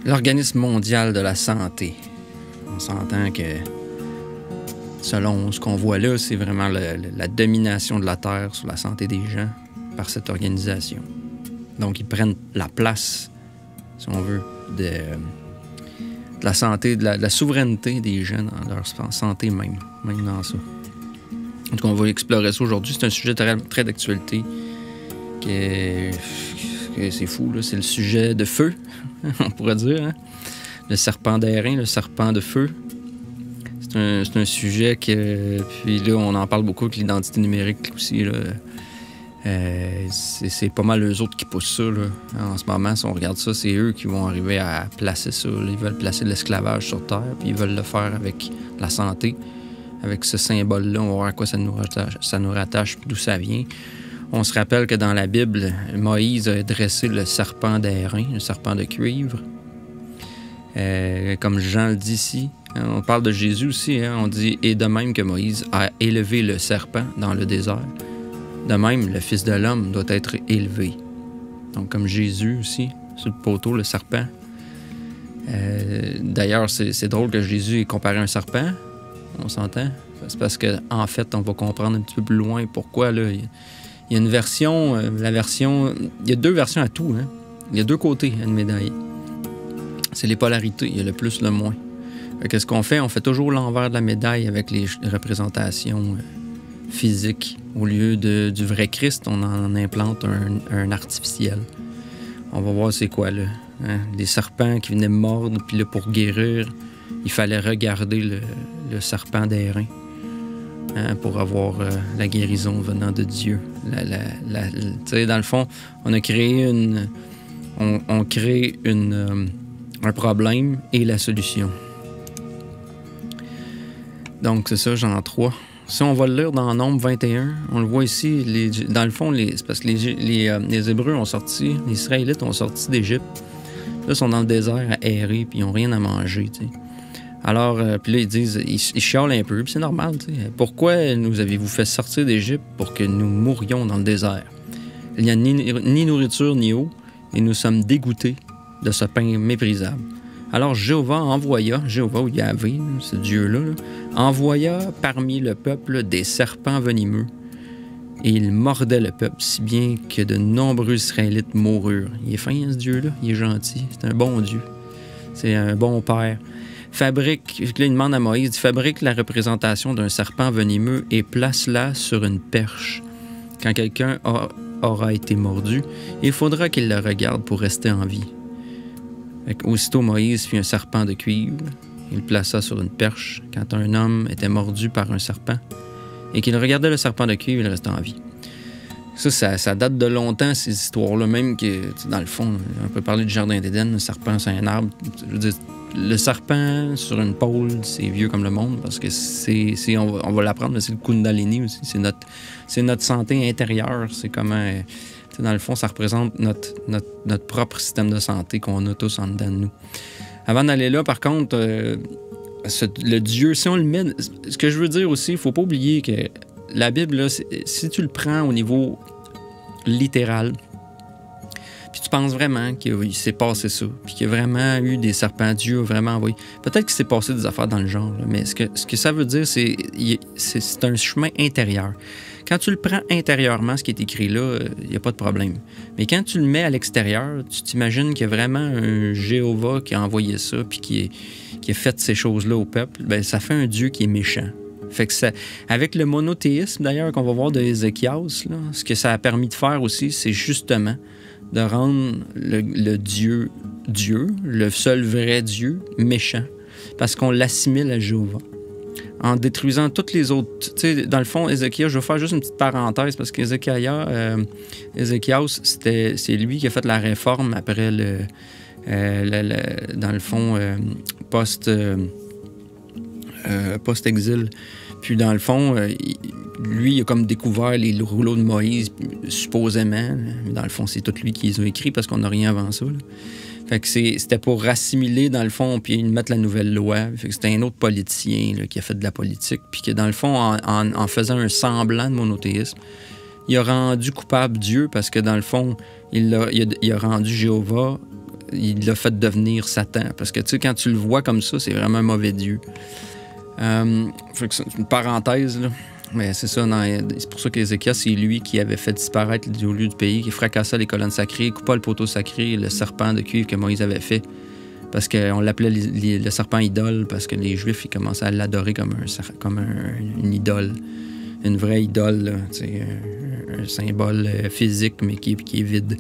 L'Organisme mondial de la santé. On s'entend que, selon ce qu'on voit là, c'est vraiment la domination de la Terre sur la santé des gens par cette organisation. Donc, ils prennent la place, si on veut, de la santé, de la souveraineté des gens dans leur santé même dans ça. En tout cas, on va explorer ça aujourd'hui. C'est un sujet très, très d'actualité. Que c'est fou, là. C'est le sujet de feu, on pourrait dire. Hein? Le serpent d'airain, le serpent de feu. C'est un sujet que... Puis là, on en parle beaucoup avec l'identité numérique aussi. Là. C'est pas mal eux autres qui poussent ça. Là. En ce moment, si on regarde ça, c'est eux qui vont arriver à placer ça. Là. Ils veulent placer l'esclavage sur Terre, puis ils veulent le faire avec la santé. Avec ce symbole-là, on va voir à quoi ça nous rattache, d'où ça vient. On se rappelle que dans la Bible, Moïse a dressé le serpent d'airain, le serpent de cuivre. Comme Jean le dit ici, on parle de Jésus aussi, hein, on dit « Et de même que Moïse a élevé le serpent dans le désert, de même le Fils de l'homme doit être élevé. » Donc comme Jésus aussi, sur le poteau, le serpent. D'ailleurs, c'est drôle que Jésus ait comparé un serpent, on s'entend. C'est parce qu'en fait, on va comprendre un petit peu plus loin pourquoi. Là, il y a une version, il y a deux versions à tout. Hein? Il y a deux côtés à une médaille. C'est les polarités, il y a le plus, le moins. Qu'est-ce qu'on fait? On fait toujours l'envers de la médaille avec les représentations physiques. Au lieu du vrai Christ, on en implante un artificiel. On va voir c'est quoi, là. Hein? Les serpents qui venaient mordre, puis là, pour guérir, il fallait regarder le serpent d'airain. Hein, pour avoir la guérison venant de Dieu. Dans le fond, on a créé on crée un problème et la solution. Donc, c'est ça, Jean 3. Si on va le lire dans Nombre 21, on le voit ici, dans le fond, c'est parce que les Hébreux ont sorti, les Israélites ont sorti d'Égypte. Là, ils sont dans le désert à errer, puis ils n'ont rien à manger, tu sais. Alors, puis là, ils disent, ils chialent un peu, puis c'est normal, tu sais. Pourquoi nous avez-vous fait sortir d'Égypte pour que nous mourions dans le désert? Il n'y a ni nourriture ni eau, et nous sommes dégoûtés de ce pain méprisable. Alors Jéhovah ou Yahvé, ce Dieu-là, envoya parmi le peuple des serpents venimeux, et il mordait le peuple, si bien que de nombreux Israélites moururent. Il est fin, hein, ce Dieu-là, il est gentil, c'est un bon Dieu, c'est un bon Père. Là, il demande à Moïse, fabrique la représentation d'un serpent venimeux et place-la sur une perche. Quand quelqu'un aura été mordu, il faudra qu'il le regarde pour rester en vie. Aussitôt, Moïse fit un serpent de cuivre. Il le plaça sur une perche quand un homme était mordu par un serpent et qu'il regardait le serpent de cuivre, il restait en vie. Ça date de longtemps, ces histoires-là, même que, dans le fond, on peut parler du Jardin d'Éden, le serpent, c'est un arbre. Je veux dire, le serpent sur une pôle, c'est vieux comme le monde, parce que on va l'apprendre, mais c'est le Kundalini aussi, c'est notre santé intérieure, c'est comment, dans le fond, ça représente notre propre système de santé qu'on a tous en dedans de nous. Avant d'aller là, par contre, le Dieu, si on le met, ce que je veux dire aussi, il ne faut pas oublier que la Bible, là, si tu le prends au niveau littéral, puis tu penses vraiment qu'il s'est passé ça, puis qu'il y a vraiment eu des serpents, Dieu a vraiment envoyé. Peut-être qu'il s'est passé des affaires dans le genre, là, mais ce que ça veut dire, c'est un chemin intérieur. Quand tu le prends intérieurement, ce qui est écrit là, il n'y a pas de problème. Mais quand tu le mets à l'extérieur, tu t'imagines qu'il y a vraiment un Jéhovah qui a envoyé ça, puis qui a fait ces choses-là au peuple, bien, ça fait un Dieu qui est méchant. Fait que avec le monothéisme, d'ailleurs, qu'on va voir de Ézéchias, là, ce que ça a permis de faire aussi, c'est justement de rendre le Dieu, le seul vrai Dieu, méchant, parce qu'on l'assimile à Jéhovah. En détruisant toutes les autres... Tu sais, dans le fond, Ézéchias, je vais faire juste une petite parenthèse, parce qu'Ézéchias, c'est lui qui a fait la réforme après dans le fond, post-exil. Puis dans le fond, lui, il a comme découvert les rouleaux de Moïse, supposément. Mais dans le fond, c'est tout lui qui les a écrits parce qu'on n'a rien avant ça. Là. Fait que c'était pour rassimiler, dans le fond, puis mettre la nouvelle loi. Fait que c'était un autre politicien là, qui a fait de la politique. Puis que dans le fond, en faisant un semblant de monothéisme, il a rendu coupable Dieu parce que dans le fond, il a rendu Jéhovah il l'a fait devenir Satan. Parce que, tu sais, quand tu le vois comme ça, c'est vraiment un mauvais Dieu. C'est une parenthèse, là. Mais c'est ça, c'est pour ça qu'Ézéchias, c'est lui qui avait fait disparaître au lieu du pays, qui fracassait les colonnes sacrées, coupa le poteau sacré, le serpent de cuivre que Moïse avait fait. Parce qu'on l'appelait le serpent idole, parce que les Juifs, ils commençaient à l'adorer comme une idole. Une vraie idole, là, un symbole physique, mais qui est vide.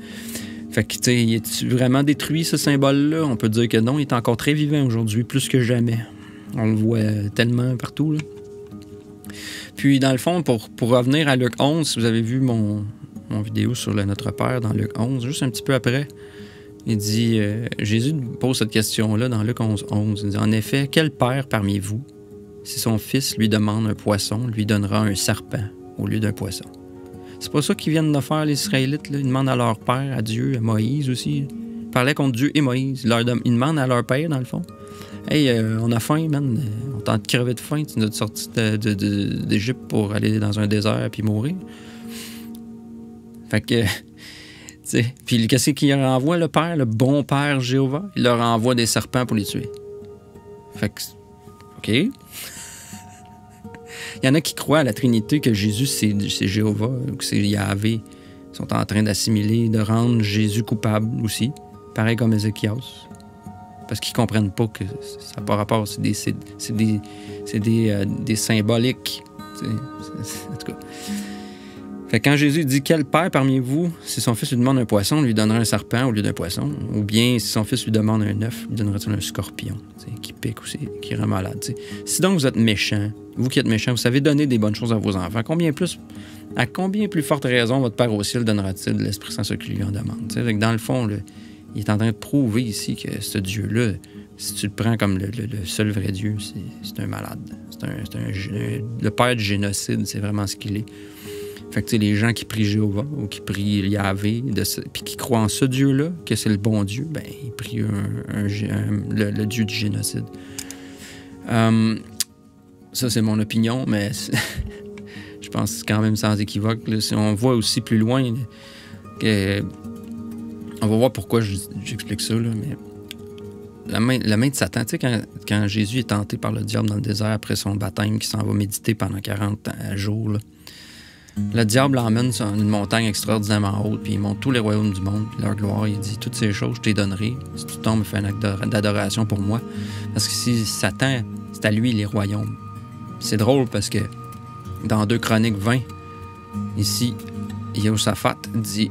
Fait que, tu sais, il est vraiment détruit, ce symbole-là? On peut dire que non, il est encore très vivant aujourd'hui, plus que jamais. On le voit tellement partout, là. Puis, dans le fond, pour revenir à Luc 11, si vous avez vu mon vidéo sur le Notre Père dans Luc 11, juste un petit peu après, il dit, Jésus pose cette question-là dans Luc 11, 11. Il dit, en effet, quel père parmi vous, si son fils lui demande un poisson, lui donnera un serpent au lieu d'un poisson? C'est pas ça qu'ils viennent de faire, les Israélites, là. Ils demandent à leur père, à Dieu, à Moïse aussi. Ils parlaient contre Dieu et Moïse. Ils demandent à leur père, dans le fond, hey, on a faim, man. On tente de crever de faim. Tu nous as sorti d'Égypte pour aller dans un désert puis mourir. Fait que, tu sais. Puis qu'est-ce qu'il leur envoie, le père, le bon père Jéhovah? Il leur envoie des serpents pour les tuer. Fait que, OK. Il y en a qui croient à la Trinité, que Jésus, c'est Jéhovah, ou que c'est Yahvé. Ils sont en train d'assimiler, de rendre Jésus coupable aussi. Pareil comme Ézéchias. Parce qu'ils comprennent pas que ça n'a pas rapport. C'est des symboliques. En tout cas. Fait que quand Jésus dit « Quel père parmi vous, si son fils lui demande un poisson, lui donnera un serpent au lieu d'un poisson? Ou bien, si son fils lui demande un œuf, lui donnera-t-il un scorpion? » Qui pique aussi, qui rend malade. T'sais. Si donc vous êtes méchant, vous qui êtes méchant, vous savez donner des bonnes choses à vos enfants, à combien plus forte raison votre Père au ciel donnera-t-il de l'Esprit Saint ce qu'il lui en demande? Fait que dans le fond, il est en train de prouver ici que ce Dieu-là, si tu le prends comme le seul vrai Dieu, c'est un malade. Le père du génocide, c'est vraiment ce qu'il est. Fait que, tu sais, les gens qui prient Jéhovah ou qui prient Yahvé, puis qui croient en ce Dieu-là, que c'est le bon Dieu, ben ils prient le Dieu du génocide. Ça, c'est mon opinion, mais je pense que c'est quand même sans équivoque. Là. Si on voit aussi plus loin, on va voir pourquoi j'explique ça, là, mais la main de Satan, tu sais, quand Jésus est tenté par le diable dans le désert après son baptême, qui s'en va méditer pendant 40 jours, là, le diable l'emmène sur une montagne extraordinairement haute, puis il montre tous les royaumes du monde, puis leur gloire. Il dit, toutes ces choses, je t'ai donnerai. Si tu tombes, fais un acte d'adoration pour moi. Parce que si Satan, c'est à lui les royaumes. C'est drôle parce que dans 2 Chroniques 20, ici, Jéhoshaphat dit,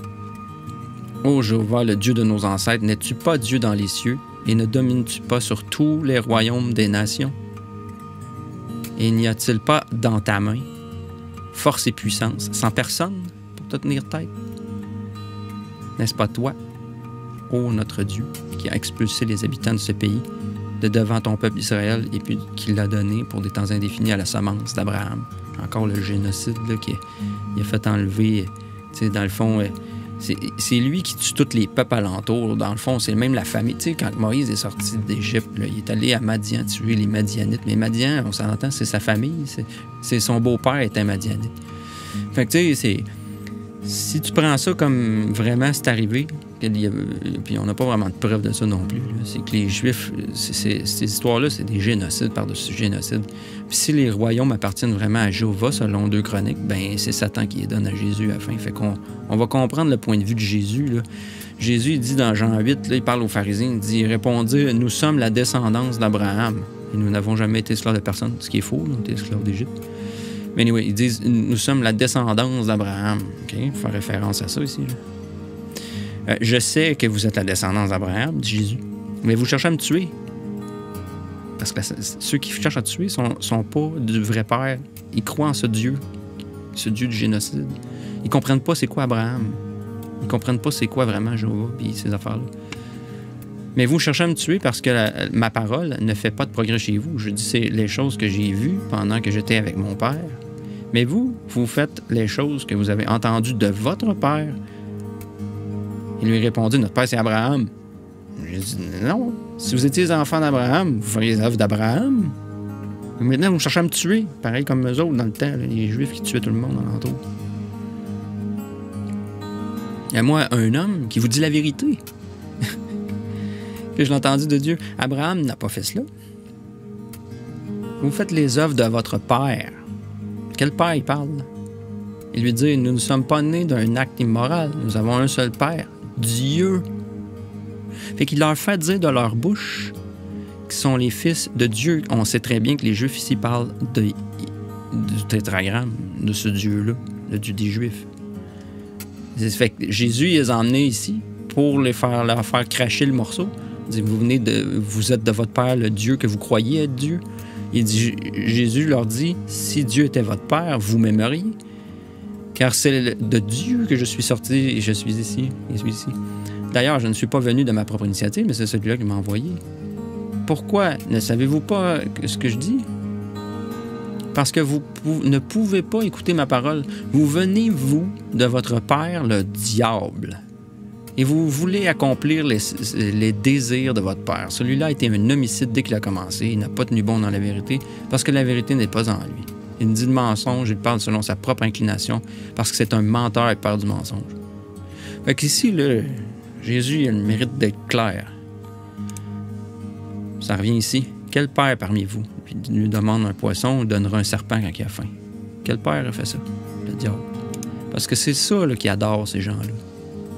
« Ô Jéhovah, le Dieu de nos ancêtres, n'es-tu pas Dieu dans les cieux, et ne domines-tu pas sur tous les royaumes des nations? Et n'y a-t-il pas dans ta main force et puissance, sans personne pour te tenir tête? N'est-ce pas toi, ô notre Dieu, qui a expulsé les habitants de ce pays de devant ton peuple Israël et puis qui l'a donné pour des temps indéfinis à la semence d'Abraham? » Encore le génocide là, qui a fait enlever, tu sais, dans le fond, c'est lui qui tue tous les peuples alentours. Dans le fond, c'est même la famille. Tu sais, quand Moïse est sorti d'Égypte, il est allé à Madian tuer les Madianites. Mais Madian, on s'entend, c'est sa famille. C'est son beau-père était Madianite. Fait que, tu sais, si tu prends ça comme vraiment c'est arrivé, puis on n'a pas vraiment de preuve de ça non plus, c'est que les Juifs, ces histoires-là, c'est des génocides par-dessus génocides. Puis si les royaumes appartiennent vraiment à Jéhovah, selon 2 Chroniques, ben c'est Satan qui les donne à Jésus à la fin. Fait qu'on va comprendre le point de vue de Jésus, là. Jésus, il dit dans Jean 8, là, il parle aux pharisiens, il répondit « Nous sommes la descendance d'Abraham, et nous n'avons jamais été esclaves de personne. » Ce qui est faux, on était esclaves d'Égypte. Mais anyway, ils disent « Nous sommes la descendance d'Abraham. » OK? Il faut faire référence à ça ici, là. Je sais que vous êtes la descendance d'Abraham, dit Jésus, mais vous cherchez à me tuer. Parce que ceux qui cherchent à tuer sont pas du vrai Père. Ils croient en ce Dieu du génocide. Ils comprennent pas c'est quoi Abraham. Ils comprennent pas c'est quoi vraiment Jéhovah et ces affaires-là. Mais vous cherchez à me tuer parce que ma parole ne fait pas de progrès chez vous. Je dis c'est les choses que j'ai vues pendant que j'étais avec mon Père. Mais vous faites les choses que vous avez entendues de votre Père. Il lui répondit, notre père, c'est Abraham. J'ai dit, non. Si vous étiez les enfants d'Abraham, vous feriez les œuvres d'Abraham. Maintenant, vous cherchez à me tuer. Pareil comme eux autres dans le temps, là, les Juifs qui tuaient tout le monde alentour. Il y a moi un homme qui vous dit la vérité. Puis je l'ai entendu de Dieu. Abraham n'a pas fait cela. Vous faites les œuvres de votre père. Quel père il parle? Il lui dit, nous ne sommes pas nés d'un acte immoral. Nous avons un seul père, Dieu. Fait qu'il leur fait dire de leur bouche qu'ils sont les fils de Dieu. On sait très bien que les Juifs ici parlent du tétragramme, de ce Dieu-là, le Dieu des Juifs. Fait que Jésus les a emmenés ici pour leur faire cracher le morceau. Il dit, vous êtes de votre père le Dieu que vous croyez être Dieu. Jésus leur dit, si Dieu était votre père, vous m'aimeriez. Car c'est de Dieu que je suis sorti et je suis ici. D'ailleurs, je ne suis pas venu de ma propre initiative, mais c'est celui-là qui m'a envoyé. Pourquoi ne savez-vous pas ce que je dis? Parce que vous ne pouvez pas écouter ma parole. Vous venez, vous, de votre père, le diable. Et vous voulez accomplir les désirs de votre père. Celui-là a été un homicide dès qu'il a commencé. Il n'a pas tenu bon dans la vérité, parce que la vérité n'est pas en lui. Il dit le mensonge, il parle selon sa propre inclination, parce que c'est un menteur et père du mensonge. Fait qu'ici, là, Jésus a le mérite d'être clair. Ça revient ici. Quel père parmi vous, puis il lui demande un poisson, il donnera un serpent quand il a faim? Quel père a fait ça? Le diable. Parce que c'est ça là, qui adore ces gens-là.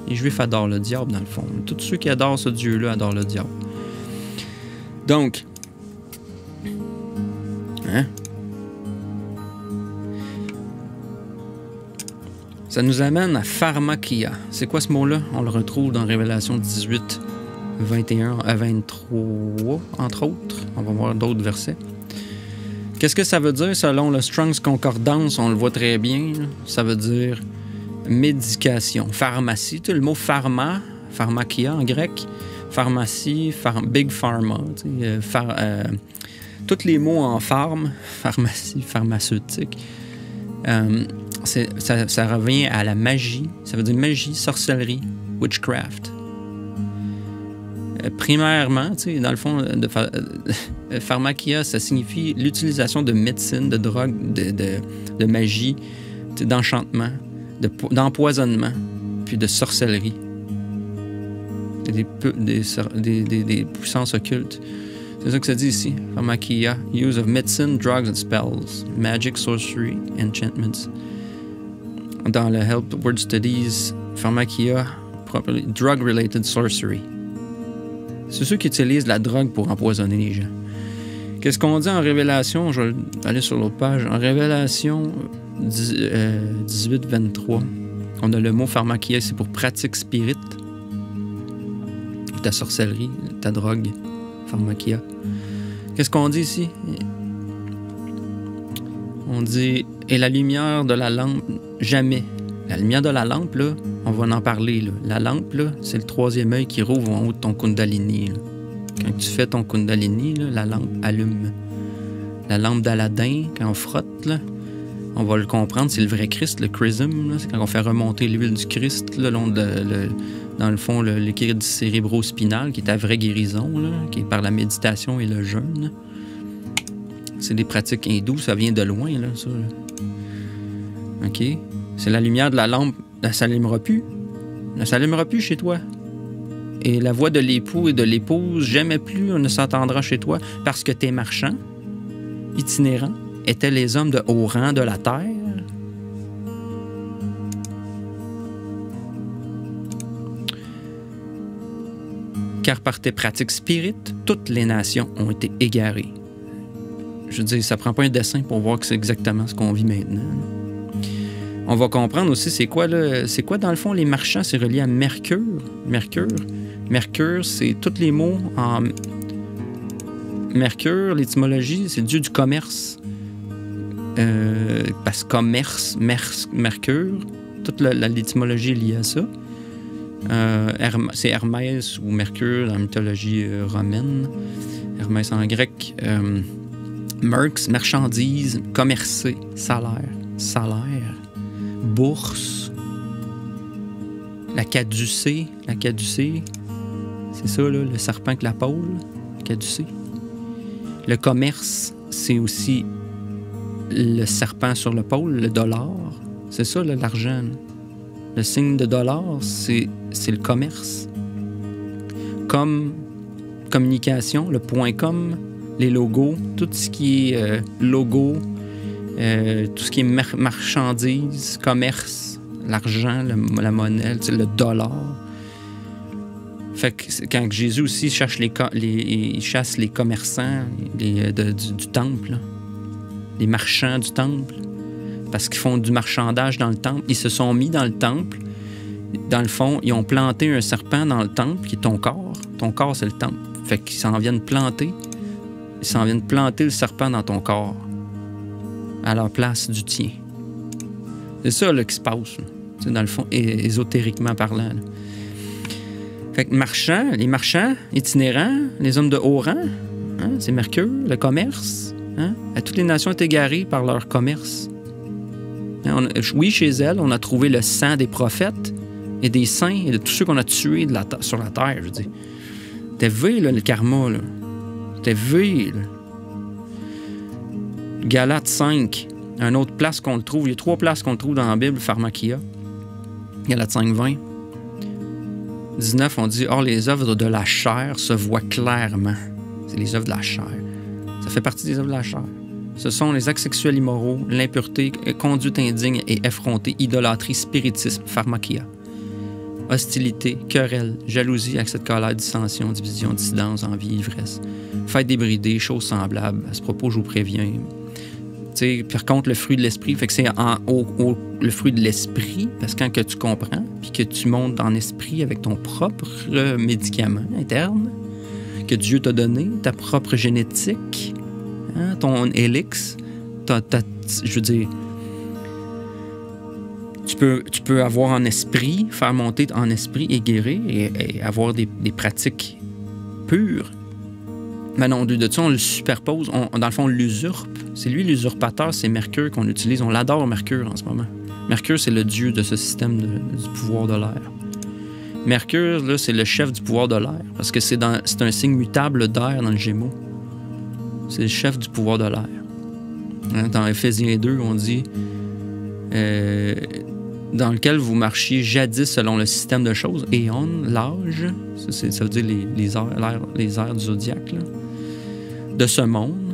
Les Juifs adorent le diable, dans le fond. Tous ceux qui adorent ce Dieu-là adorent le diable. Donc, ça nous amène à pharmakia. C'est quoi ce mot-là? On le retrouve dans Révélation 18, 21 à 23, entre autres. On va voir d'autres versets. Qu'est-ce que ça veut dire selon le Strong's Concordance? On le voit très bien. Ça veut dire médication, pharmacie. Tu sais, le mot pharma, pharmakia en grec, pharmacie, big pharma. Tous les mots en pharmacie, pharmaceutique, ça revient à la magie. Ça veut dire magie, sorcellerie, witchcraft. Primairement, dans le fond, pharmakia, ça signifie l'utilisation de médecine, de drogue, de magie, d'enchantement, d'empoisonnement, puis de sorcellerie. Des puissances occultes. C'est ça que ça dit ici. Pharmakia, use of medicine, drugs and spells, magic, sorcery, enchantments. Dans le Help Word Studies, pharmakia, properly, drug-related sorcery. C'est ceux qui utilisent la drogue pour empoisonner les gens. Qu'est-ce qu'on dit en Révélation? Je vais aller sur l'autre page. En Révélation 18-23, on a le mot pharmakia, c'est pour pratique spirit. Ta sorcellerie, ta drogue, pharmakia. Qu'est-ce qu'on dit ici? On dit, et la lumière de la lampe, jamais. La lumière de la lampe, là, on va en parler. Là. La lampe, là, c'est le troisième œil qui rouvre en haut de ton Kundalini. Là. Quand tu fais ton Kundalini, là, la lampe allume. La lampe d'Aladin, quand on frotte, là, on va le comprendre, c'est le vrai Christ, le chrism. Là, c'est quand on fait remonter l'huile du Christ là, dans le fond, le liquide cérébro-spinal, qui est la vraie guérison, là, qui est par la méditation et le jeûne. C'est des pratiques hindoues, ça vient de loin, là, ça. Là. OK? C'est la lumière de la lampe, elle s'allumera plus. Elle s'allumera plus chez toi. Et la voix de l'époux et de l'épouse, jamais plus on ne s'entendra chez toi, parce que tes marchands, itinérants, étaient les hommes de haut rang de la terre. Car par tes pratiques spirites, toutes les nations ont été égarées. Je veux dire, ça prend pas un dessin pour voir que c'est exactement ce qu'on vit maintenant. On va comprendre aussi c'est quoi, dans le fond, les marchands, c'est relié à Mercure. Mercure, c'est tous les mots en... Mercure, l'étymologie, c'est le dieu du commerce. Parce que commerce, Mercure, toute l'étymologie est liée à ça. C'est Hermès ou Mercure dans la mythologie romaine. Hermès en grec. Merx, marchandise, commercer, salaire, bourse, la caducée, c'est ça, là, le serpent avec la pôle, caducée. Le commerce, c'est aussi le serpent sur le pôle, le dollar, c'est ça, là, l'argent. Là. Le signe de dollar, c'est le commerce. Comme communication, le .com, les logos, tout ce qui est logo, tout ce qui est marchandises, commerce, l'argent, la monnaie, le dollar. Fait que quand Jésus aussi il chasse les commerçants du temple, là, les marchands du temple, parce qu'ils font du marchandage dans le temple. Ils se sont mis dans le temple. Dans le fond, ils ont planté un serpent dans le temple, qui est ton corps. Ton corps, c'est le temple. Fait qu'ils s'en viennent planter. Ils s'en viennent planter le serpent dans ton corps, à la place du tien. C'est ça là, qui se passe, là, dans le fond, ésotériquement parlant. Là. Fait que les marchands itinérants, les hommes de haut rang, hein, c'est Mercure, le commerce. Hein? Toutes les nations étaient égarées par leur commerce. Hein, oui, chez elles, on a trouvé le sang des prophètes et des saints et de tous ceux qu'on a tués sur la terre, je veux dire. C'était V, là, le karma, là. C'était V, là. Galates 5, une autre place qu'on le trouve. Il y a 3 places qu'on le trouve dans la Bible, Pharmakia. Galates 5, 20. 19, on dit « Or, les œuvres de la chair se voient clairement. » C'est les œuvres de la chair. Ça fait partie des œuvres de la chair. Ce sont les actes sexuels immoraux, l'impureté, conduite indigne et effrontée, idolâtrie, spiritisme, pharmakia, hostilité, querelle, jalousie, accès de colère, dissension, division, dissidence, envie, ivresse, fête débridée, choses semblables. À ce propos, je vous préviens. T'sais, par contre, le fruit de l'esprit, fait que c'est le fruit de l'esprit, parce que quand que tu comprends, puis que tu montes en esprit avec ton propre médicament interne que Dieu t'a donné, ta propre génétique, hein, ton hélix, je veux dire, tu peux avoir en esprit, faire monter en esprit et guérir et avoir des pratiques pures. Mais non, de ça, on le superpose, dans le fond, on l'usurpe. C'est lui l'usurpateur, c'est Mercure qu'on utilise. On l'adore, Mercure, en ce moment. Mercure, c'est le dieu de ce système du pouvoir de l'air. Mercure, là, c'est le chef du pouvoir de l'air, parce que c'est un signe mutable d'air dans le Gémeaux. C'est le chef du pouvoir de l'air. Hein, dans Éphésiens 2, on dit dans lequel vous marchiez jadis selon le système de choses, éon, l'âge, ça veut dire les airs du zodiaque, là, de ce monde,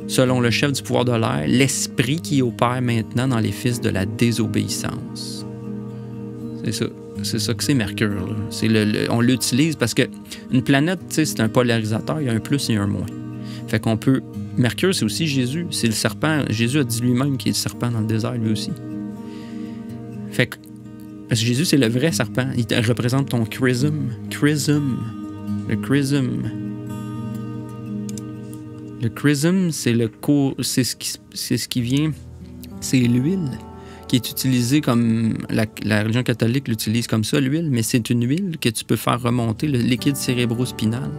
selon le chef du pouvoir de l'air, l'esprit qui opère maintenant dans les fils de la désobéissance. C'est ça. C'est ça que c'est Mercure. Là. On l'utilise parce qu'une planète, c'est un polarisateur, il y a un plus et un moins. Fait qu'on peut... Mercure, c'est aussi Jésus. C'est le serpent. Jésus a dit lui-même qu'il est le serpent dans le désert, lui aussi. Fait que... Parce que Jésus, c'est le vrai serpent. Il représente ton chrism. Le chrism. Le chrism, c'est ce qui vient... C'est l'huile qui est utilisée comme... La religion catholique l'utilise comme ça, l'huile, mais c'est une huile que tu peux faire remonter, le liquide cérébrospinal,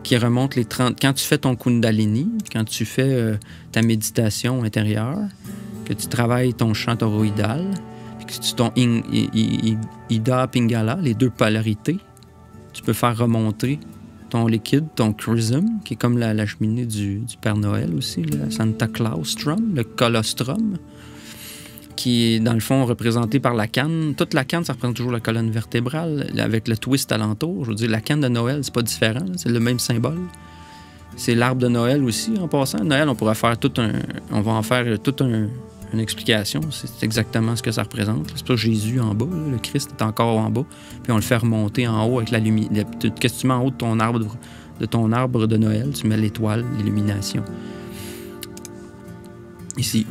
qui remonte les 30... Quand tu fais ton Kundalini, quand tu fais ta méditation intérieure, que tu travailles ton chant toroïdal, puis que tu ton Ida Pingala, les 2 polarités, tu peux faire remonter ton liquide, ton chrism, qui est comme la cheminée du Père Noël aussi, le Santa Claustrum, le colostrum, qui est, dans le fond, représenté par la canne. Toute la canne, ça représente toujours la colonne vertébrale, avec le twist alentour. Je veux dire, la canne de Noël, c'est pas différent, c'est le même symbole. C'est l'arbre de Noël aussi, en passant. Noël, on pourrait faire on va en faire toute une explication. C'est exactement ce que ça représente. C'est pas Jésus en bas, là. Le Christ est encore en bas, puis on le fait remonter en haut avec la lumière. Qu'est-ce que tu mets en haut de ton arbre de Noël? Tu mets l'étoile, l'illumination. Ici.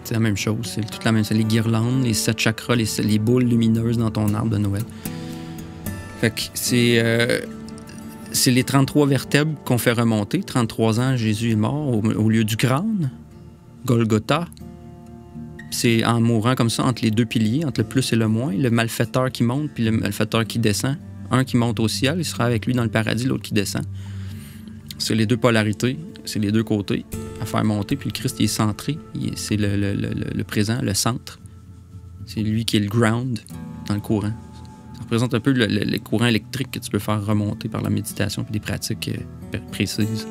C'est la même chose, c'est toute la même. C'est les guirlandes, les 7 chakras, les boules lumineuses dans ton arbre de Noël. Fait que c'est les 33 vertèbres qu'on fait remonter. 33 ans, Jésus est mort au lieu du crâne, Golgotha. C'est en mourant comme ça, entre les 2 piliers, entre le plus et le moins, le malfaiteur qui monte puis le malfaiteur qui descend. Un qui monte au ciel, il sera avec lui dans le paradis, l'autre qui descend. C'est les 2 polarités, c'est les 2 côtés à faire monter, puis le Christ, il est centré. C'est le présent, le centre. C'est lui qui est le ground dans le courant. Ça représente un peu le courant électrique que tu peux faire remonter par la méditation et des pratiques précises.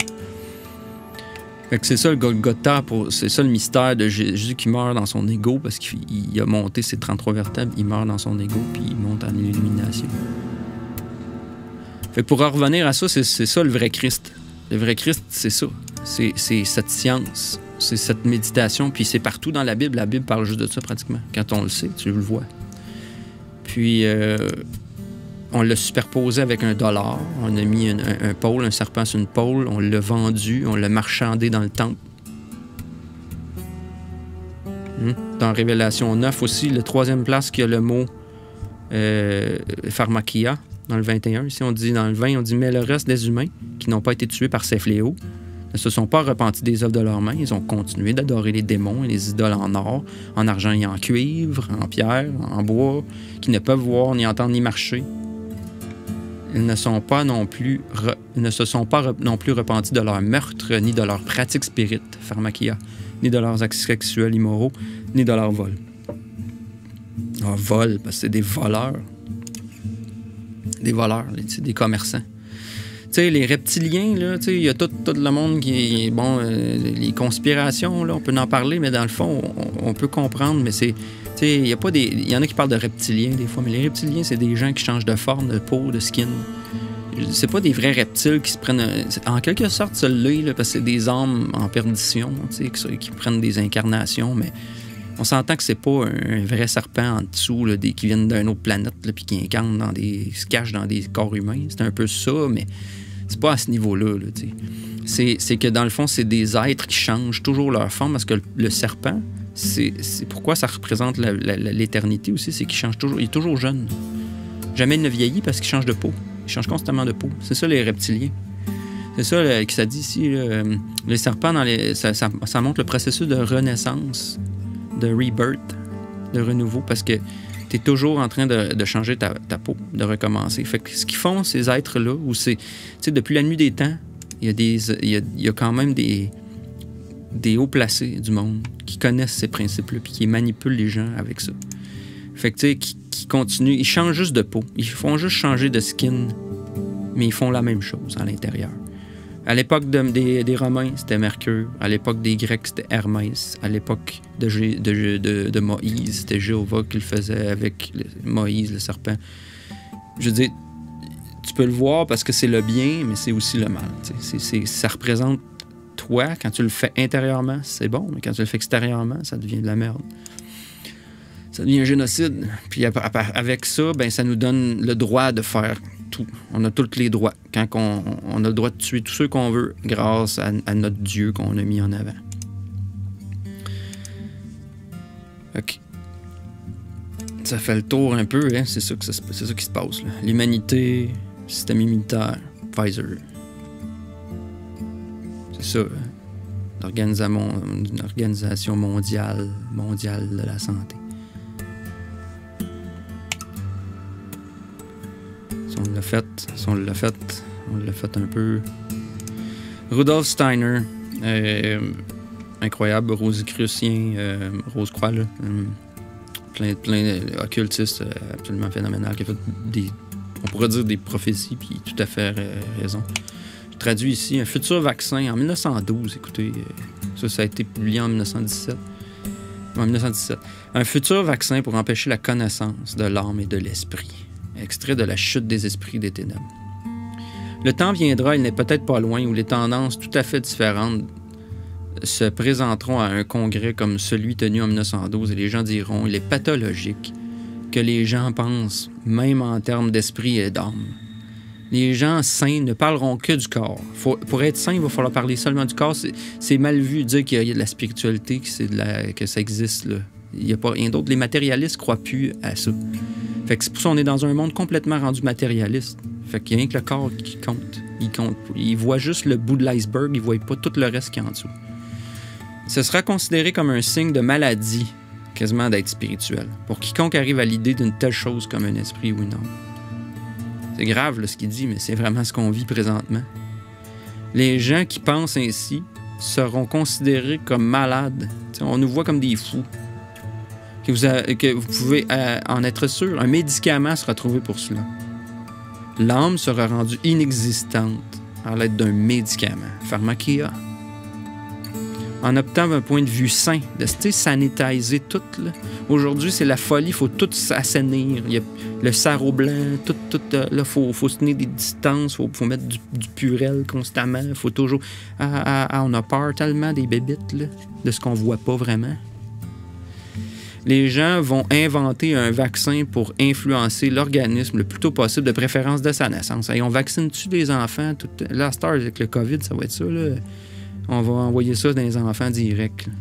Fait que c'est ça le Golgotha, c'est ça le mystère de Jésus qui meurt dans son ego parce qu'il a monté ses 33 vertèbres, il meurt dans son ego puis il monte en illumination. Fait que pour en revenir à ça, c'est ça le vrai Christ. Le vrai Christ, c'est ça. C'est cette science, c'est cette méditation, puis c'est partout dans la Bible. La Bible parle juste de ça pratiquement. Quand on le sait, tu le vois. Puis on l'a superposé avec un dollar. On a mis un pôle, un serpent sur une pôle. On l'a vendu, on l'a marchandé dans le temple. Dans Révélation 9 aussi, la 3e place qu'il y a le mot pharmakia. Dans le 21, ici on dit dans le 20, on dit « Mais le reste des humains qui n'ont pas été tués par ces fléaux ne se sont pas repentis des œuvres de leurs mains. Ils ont continué d'adorer les démons et les idoles en or, en argent et en cuivre, en pierre, en bois, qui ne peuvent voir, ni entendre, ni marcher. Ils ne se sont pas non plus repentis de leur meurtre, ni de leurs pratiques spirites, pharmakia, ni de leurs actes sexuels immoraux, ni de leur vol. » Ah, vol, parce que c'est des voleurs. Des voleurs, des commerçants. Tu sais, les reptiliens, là, tu sais, il y a tout le monde qui est... Bon, les conspirations, là, on peut en parler, mais dans le fond, on peut comprendre, mais c'est... Tu sais, il y a pas des... Il y en a qui parlent de reptiliens, des fois, mais les reptiliens, c'est des gens qui changent de forme, de peau, de skin. C'est pas des vrais reptiles qui se prennent... En quelque sorte, celui-là, là, parce que c'est des âmes en perdition, tu sais, qui prennent des incarnations, mais... On s'entend que c'est pas un vrai serpent en dessous là, qui viennent d'une autre planète puis qui incarnent se cachent dans des corps humains. C'est un peu ça, mais c'est pas à ce niveau-là. Là, c'est que dans le fond, c'est des êtres qui changent toujours leur forme parce que le serpent, c'est pourquoi ça représente l'éternité aussi, c'est qu'il change toujours. Il est toujours jeune. Jamais il ne vieillit parce qu'il change de peau. Il change constamment de peau. C'est ça les reptiliens. C'est ça que ça dit ici. Là, les serpents, ça montre le processus de renaissance, de rebirth, de renouveau, parce que tu es toujours en train de changer ta peau, de recommencer. Fait que ce qu'ils font, ces êtres-là, où c'est... Tu sais, depuis la nuit des temps, il y a quand même des hauts placés du monde qui connaissent ces principes-là puis qui manipulent les gens avec ça. Fait que, tu sais, qui continuent... Ils changent juste de peau. Ils font juste changer de skin, mais ils font la même chose à l'intérieur. À l'époque des Romains, c'était Mercure. À l'époque des Grecs, c'était Hermès. À l'époque de Moïse, c'était Jéhovah qui le faisait avec Moïse, le serpent. Je veux dire, tu peux le voir parce que c'est le bien, mais c'est aussi le mal. Ça représente toi. Quand tu le fais intérieurement, c'est bon, mais quand tu le fais extérieurement, ça devient de la merde. Ça devient un génocide. Puis avec ça, ben, ça nous donne le droit de faire tout. On a tous les droits. Quand on a le droit de tuer tous ceux qu'on veut grâce à notre Dieu qu'on a mis en avant. OK. Ça fait le tour un peu, hein? C'est ça qui se passe. L'humanité, système immunitaire, Pfizer. C'est ça. Une organisation mondiale de la santé. On l'a fait un peu. Rudolf Steiner, incroyable, rosicrucien, Rose-Croix, là, plein d'occultistes absolument phénoménal, qui a fait on pourrait dire des prophéties, puis tout à fait raison. Je traduis ici un futur vaccin en 1912, écoutez, ça a été publié en 1917. En 1917. Un futur vaccin pour empêcher la connaissance de l'âme et de l'esprit. Extrait de La chute des esprits des ténèbres. Le temps viendra, il n'est peut-être pas loin, où les tendances tout à fait différentes se présenteront à un congrès comme celui tenu en 1912 et les gens diront « Il est pathologique que les gens pensent, même en termes d'esprit et d'âme. Les gens sains ne parleront que du corps. Pour être sain, il va falloir parler seulement du corps. C'est mal vu de dire qu'il y a de la spiritualité, que ça existe. Là. Il n'y a pas rien d'autre. Les matérialistes ne croient plus à ça. Fait que c'est pour ça qu'on est dans un monde complètement rendu matérialiste. Fait qu'il n'y a rien que le corps qui compte. Il voit juste le bout de l'iceberg, il ne voit pas tout le reste qui est en dessous. Ce sera considéré comme un signe de maladie, quasiment d'être spirituel, pour quiconque arrive à l'idée d'une telle chose comme un esprit ou une âme. C'est grave là, ce qu'il dit, mais c'est vraiment ce qu'on vit présentement. Les gens qui pensent ainsi seront considérés comme malades. T'sais, on nous voit comme des fous. Que vous pouvez en être sûr, un médicament sera trouvé pour cela. L'âme sera rendue inexistante à l'aide d'un médicament, pharmakia. en optant d'un point de vue sain, de sanitiser tout. Aujourd'hui, c'est la folie, il faut tout assainir. Il y a le sarrau blanc, tout là, faut se tenir des distances, faut mettre du purel constamment, faut toujours... on a peur tellement des bébites, là, de ce qu'on voit pas vraiment. Les gens vont inventer un vaccin pour influencer l'organisme le plus tôt possible, de préférence de sa naissance. Hey, on vaccine-tu des enfants? Là, à cette heure, avec le COVID, ça va être ça, là. On va envoyer ça dans les enfants directs, là,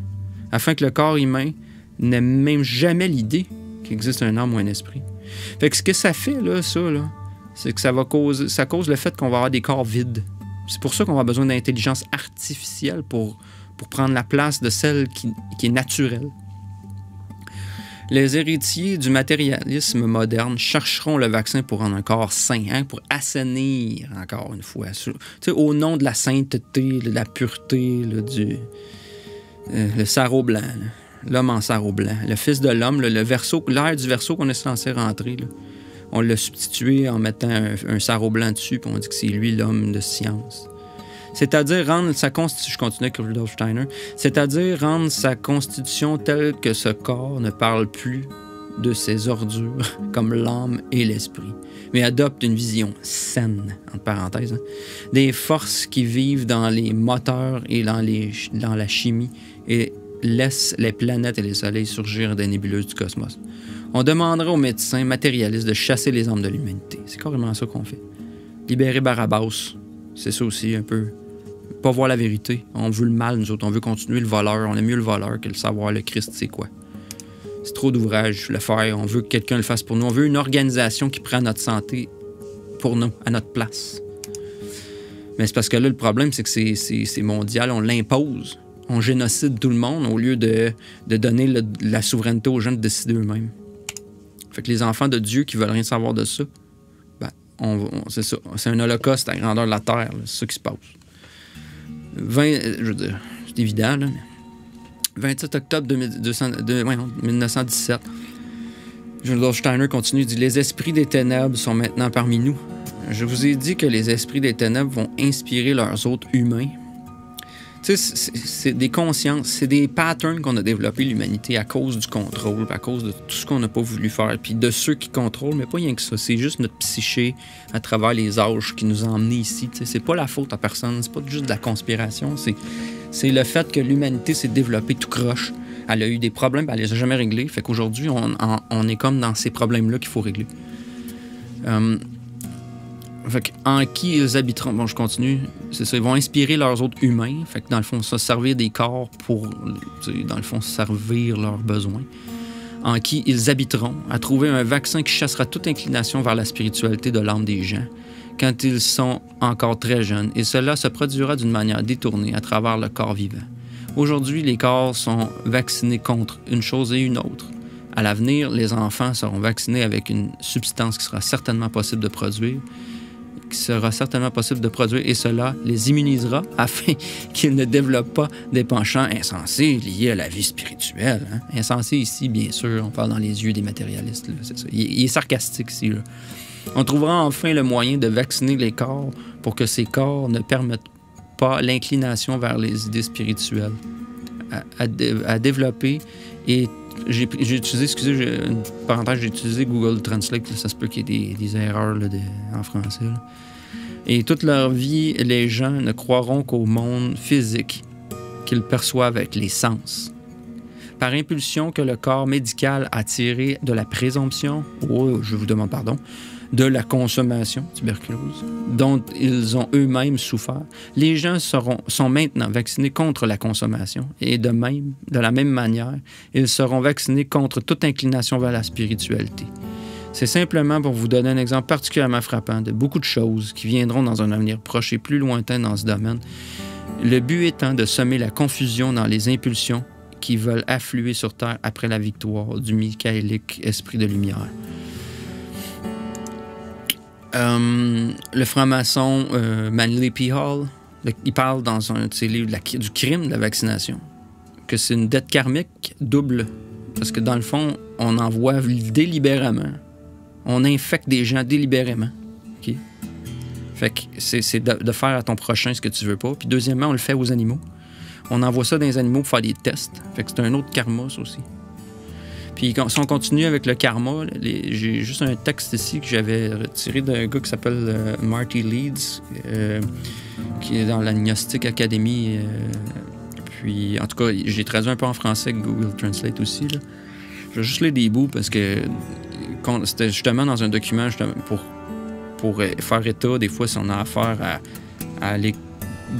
afin que le corps humain n'ait même jamais l'idée qu'il existe un âme ou un esprit. Fait que ce que ça fait, là, ça, là, c'est que ça cause le fait qu'on va avoir des corps vides. C'est pour ça qu'on va avoir besoin d'intelligence artificielle pour prendre la place de celle qui est naturelle. Les héritiers du matérialisme moderne chercheront le vaccin pour rendre un corps sain, hein, pour assainir, encore une fois, au nom de la sainteté, de la pureté, là, le sarrau blanc, là, l'homme en sarrau blanc, le fils de l'homme, le Verseau, l'air du Verseau qu'on est censé rentrer, là, on l'a substitué en mettant un sarrau blanc dessus, puis on dit que c'est lui l'homme de science. C'est-à-dire rendre sa constitution, je continue avec Rudolf Steiner, c'est-à-dire rendre sa constitution telle que ce corps ne parle plus de ses ordures comme l'âme et l'esprit, mais adopte une vision saine, entre parenthèses, hein, des forces qui vivent dans les moteurs et dans la chimie et laissent les planètes et les soleils surgir des nébuleuses du cosmos. On demanderait aux médecins matérialistes de chasser les âmes de l'humanité. C'est carrément ça qu'on fait. Libérer Barabbas, c'est ça aussi un peu. Pas voir la vérité. On veut le mal, nous autres. On veut continuer le voleur. On aime mieux le voleur que le savoir. Le Christ, c'est quoi? C'est trop d'ouvrage, le faire. On veut que quelqu'un le fasse pour nous. On veut une organisation qui prend notre santé pour nous, à notre place. Mais c'est parce que là, le problème, c'est que c'est mondial. On l'impose. On génocide tout le monde au lieu de donner la souveraineté aux gens de décider eux-mêmes. Fait que les enfants de Dieu qui veulent rien savoir de ça, c'est ça. C'est un holocauste à la grandeur de la Terre. C'est ça qui se passe. Je veux dire, c'est évident, là, mais 27 octobre 1917, Rudolf Steiner continue, dit « Les esprits des ténèbres sont maintenant parmi nous. Je vous ai dit que les esprits des ténèbres vont inspirer leurs autres humains. » Tu sais, c'est des consciences, c'est des patterns qu'on a développés, l'humanité, à cause du contrôle, à cause de tout ce qu'on n'a pas voulu faire, puis de ceux qui contrôlent, mais pas rien que ça. C'est juste notre psyché à travers les âges qui nous ont emmenés ici. Tu sais, c'est pas la faute à personne, c'est pas juste de la conspiration, c'est le fait que l'humanité s'est développée tout croche. Elle a eu des problèmes, elle les a jamais réglés. Fait qu'aujourd'hui, on est comme dans ces problèmes-là qu'il faut régler. Fait en qui ils habiteront. Bon, je continue. C'est ça. Ils vont inspirer leurs autres humains. Fait que dans le fond, ça, servir des corps pour, dans le fond, servir leurs besoins. En qui ils habiteront, à trouver un vaccin qui chassera toute inclination vers la spiritualité de l'âme des gens quand ils sont encore très jeunes. Et cela se produira d'une manière détournée à travers le corps vivant. Aujourd'hui, les corps sont vaccinés contre une chose et une autre. À l'avenir, les enfants seront vaccinés avec une substance qui sera certainement possible de produire, et cela les immunisera afin qu'ils ne développent pas des penchants insensés liés à la vie spirituelle. Hein? Insensés ici, bien sûr, on parle dans les yeux des matérialistes. Là, c'est ça. Il est sarcastique ici. Là. On trouvera enfin le moyen de vacciner les corps pour que ces corps ne permettent pas l'inclination vers les idées spirituelles à développer. Et j'ai utilisé, une parenthèse, j'ai utilisé Google Translate, là, ça se peut qu'il y ait des erreurs là, en français. Là. Et toute leur vie, les gens ne croiront qu'au monde physique qu'ils perçoivent avec les sens. Par impulsion que le corps médical a tiré de la présomption, je vous demande pardon, de la consommation, tuberculose, dont ils ont eux-mêmes souffert, les gens sont maintenant vaccinés contre la consommation et de la même manière, ils seront vaccinés contre toute inclination vers la spiritualité. C'est simplement pour vous donner un exemple particulièrement frappant de beaucoup de choses qui viendront dans un avenir proche et plus lointain dans ce domaine. Le but étant de semer la confusion dans les impulsions qui veulent affluer sur Terre après la victoire du michaélique esprit de lumière. Le franc-maçon Manly P. Hall, il parle dans un de ses livres du crime de la vaccination, que c'est une dette karmique double. Parce que dans le fond, on envoie délibérément. On infecte des gens délibérément. Okay? Fait que c'est de faire à ton prochain ce que tu veux pas. Puis deuxièmement, on le fait aux animaux. on envoie ça dans les animaux pour faire des tests. Fait que c'est un autre karma, ça aussi. Puis si on continue avec le karma, j'ai juste un texte ici que j'avais retiré d'un gars qui s'appelle Marty Leeds, qui est dans la Gnostic Academy. Puis, en tout cas, j'ai traduit un peu en français avec Google Translate aussi. Là. Je vais juste lire des bouts parce que c'était justement dans un document pour faire état, des fois, si on a affaire à aller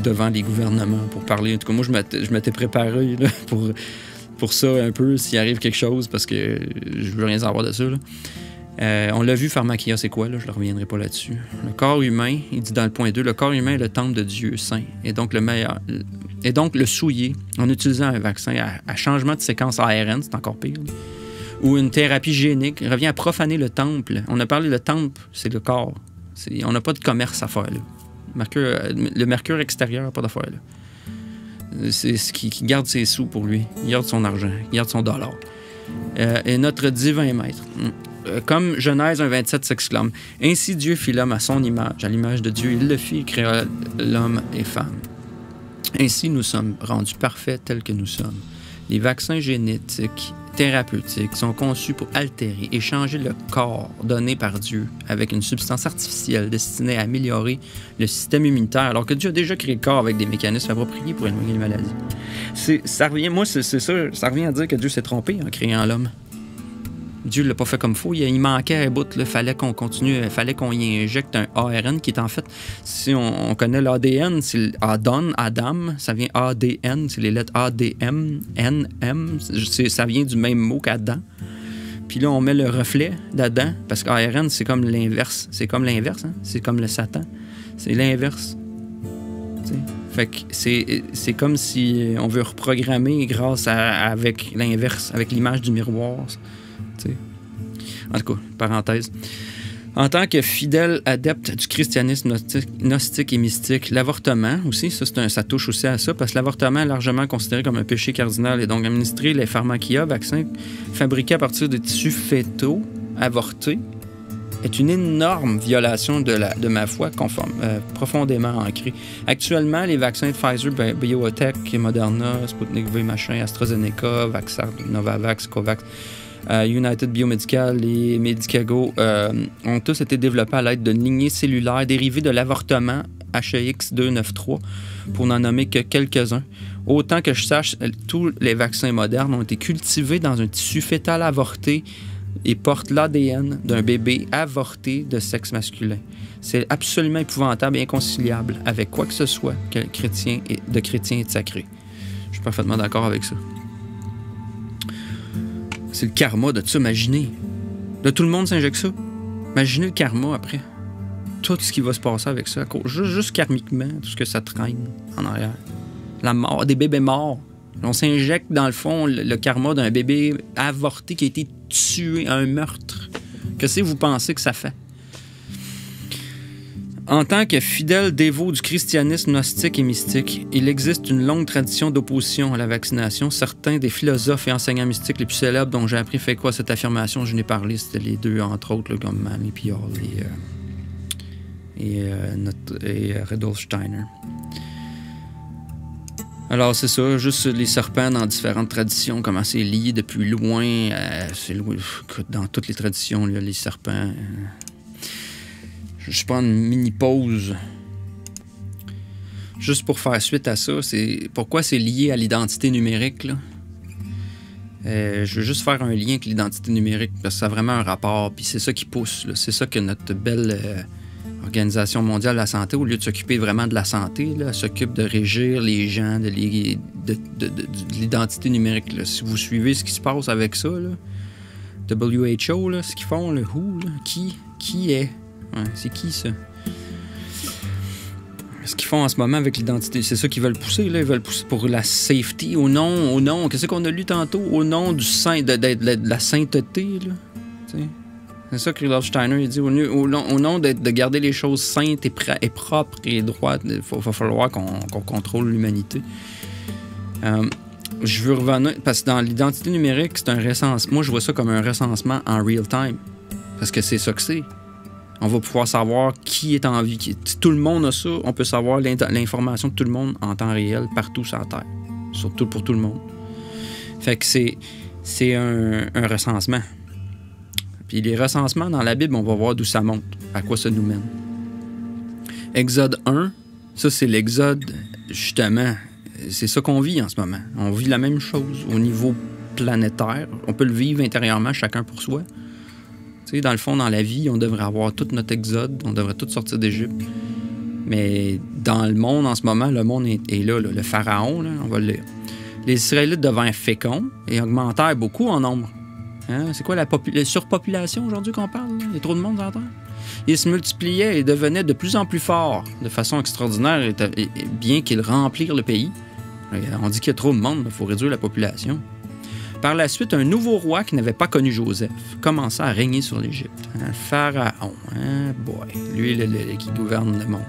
devant les gouvernements pour parler. En tout cas, moi, je m'étais préparé là, pour ça un peu, s'il arrive quelque chose, parce que je veux rien savoir de ça. Là. On l'a vu, Pharmakia, c'est quoi? Là? Je ne reviendrai pas là-dessus. Le corps humain, il dit dans le point 2, le corps humain est le temple de Dieu saint, et donc le souiller en utilisant un vaccin à changement de séquence ARN, c'est encore pire, là, ou une thérapie génique, revient à profaner le temple. On a parlé, le temple, c'est le corps. On n'a pas de commerce à faire, là. Le mercure extérieur, pas d'affaire, là. C'est ce qui garde ses sous pour lui. Il garde son argent, il garde son dollar. Et notre divin maître. Comme Genèse 1,27 s'exclame, « Ainsi Dieu fit l'homme à son image, à l'image de Dieu, il le fit, il créa l'homme et femme. Ainsi nous sommes rendus parfaits tels que nous sommes. Les vaccins génétiques thérapeutiques sont conçus pour altérer et changer le corps donné par Dieu avec une substance artificielle destinée à améliorer le système immunitaire, alors que Dieu a déjà créé le corps avec des mécanismes appropriés pour éloigner les maladies. Ça revient à dire que Dieu s'est trompé en créant l'homme. Dieu l'a pas fait comme faut. Il manquait un bout. Il fallait qu'on continue. Il fallait qu'on y injecte un ARN qui est en fait, si on connaît l'ADN, c'est Adam, ça vient ADN, c'est les lettres ADM, NM. Ça vient du même mot qu'Adam. Puis là, on met le reflet d'Adam, parce qu'ARN, c'est comme l'inverse. C'est comme l'inverse, hein? C'est comme le Satan. C'est l'inverse. T'sais? Fait que c'est comme si on veut reprogrammer grâce avec l'inverse, avec l'image du miroir. T'sais. En tout cas, parenthèse. En tant que fidèle adepte du christianisme gnostique et mystique, l'avortement aussi, ça touche aussi à ça, parce que l'avortement est largement considéré comme un péché cardinal et donc administrer les pharmakia, vaccins fabriqués à partir de tissus fœtaux avortés, est une énorme violation de ma foi profondément ancrée. Actuellement, les vaccins de Pfizer, BioNTech, Moderna, Sputnik V, AstraZeneca, Vaxart, Novavax, Covax, United Biomedical et Medicago ont tous été développés à l'aide d'une lignée cellulaire dérivée de l'avortement HEX293, pour n'en nommer que quelques-uns. Autant que je sache, tous les vaccins modernes ont été cultivés dans un tissu fœtal avorté et portent l'ADN d'un bébé avorté de sexe masculin. C'est absolument épouvantable et inconciliable avec quoi que ce soit de chrétien et de sacré. Je suis parfaitement d'accord avec ça. C'est le karma de tout ça, imaginez. Là, tout le monde s'injecte ça. Imaginez le karma après. Tout ce qui va se passer avec ça, juste karmiquement, tout ce que ça traîne en arrière. La mort, des bébés morts. On s'injecte, dans le fond, le karma d'un bébé avorté qui a été tué à un meurtre. Qu'est-ce que vous pensez que ça fait? En tant que fidèle dévot du christianisme gnostique et mystique, il existe une longue tradition d'opposition à la vaccination. Certains des philosophes et enseignants mystiques les plus célèbres dont j'ai appris fait quoi cette affirmation, je n'ai parlé, c'était les deux, entre autres, là, comme Manly P. Hall et Rudolf Steiner. Alors, c'est ça, juste les serpents dans différentes traditions, comment c'est lié depuis loin. Dans toutes les traditions, là, les serpents. Je prends une mini-pause. Juste pour faire suite à ça, c'est pourquoi c'est lié à l'identité numérique, là. Je veux juste faire un lien avec l'identité numérique, parce que ça a vraiment un rapport, puis c'est ça qui pousse, là. C'est ça que notre belle Organisation mondiale de la santé, au lieu de s'occuper vraiment de la santé, là, s'occupe de régir les gens, de l'identité numérique. Là. Si vous suivez ce qui se passe avec ça, là, WHO, là, ce qu'ils font, le WHO, là, qui est? Ouais, c'est qui ça? Ce qu'ils font en ce moment avec l'identité, c'est ça qu'ils veulent pousser, là. Ils veulent pousser pour la safety, au nom, qu'est-ce qu'on a lu tantôt? Au nom du de la sainteté, là. T'sais? C'est ça que Rudolf Steiner il dit. Au nom de garder les choses saintes et propres et droites, il va falloir qu'on contrôle l'humanité. Je veux revenir, parce que dans l'identité numérique, c'est un recensement. Moi, je vois ça comme un recensement en real time. Parce que c'est ça que c'est. On va pouvoir savoir qui est en vie. Tout le monde a ça. On peut savoir l'information de tout le monde en temps réel, partout sur la Terre. surtout pour tout le monde. Fait que c'est un recensement. Puis les recensements dans la Bible, on va voir d'où ça monte, à quoi ça nous mène. Exode 1, ça c'est l'exode, justement, c'est ça qu'on vit en ce moment. On vit la même chose au niveau planétaire. On peut le vivre intérieurement, chacun pour soi. Tu sais, dans le fond, dans la vie, on devrait avoir tout notre exode, on devrait tout sortir d'Égypte. Mais dans le monde, en ce moment, le monde est là, le pharaon, là, on va le lire. Les Israélites devinrent féconds et augmentèrent beaucoup en nombre. Hein? C'est quoi la surpopulation aujourd'hui qu'on parle? Là? Il y a trop de monde dans la Terre. Ils se multipliaient et devenaient de plus en plus forts de façon extraordinaire, et bien qu'ils remplirent le pays. On dit qu'il y a trop de monde, il faut réduire la population. Par la suite, un nouveau roi qui n'avait pas connu Joseph commença à régner sur l'Égypte. Un pharaon, lui qui gouverne le monde.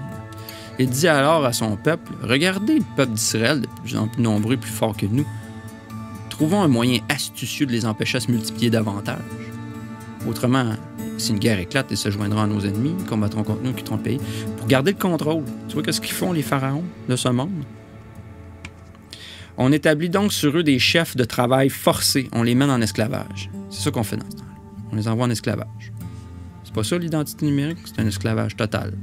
Il dit alors à son peuple, « Regardez le peuple d'Israël, de plus en plus nombreux et plus fort que nous. Trouvons un moyen astucieux de les empêcher de se multiplier davantage. Autrement, si une guerre éclate, ils se joindront à nos ennemis, combattront contre nous, quitteront le pays. Pour garder le contrôle, tu vois qu'est-ce qu'ils font, les pharaons de ce monde? On établit donc sur eux des chefs de travail forcés. On les mène en esclavage. C'est ça qu'on fait dans ce temps-là. On les envoie en esclavage. C'est pas ça l'identité numérique, c'est un esclavage total.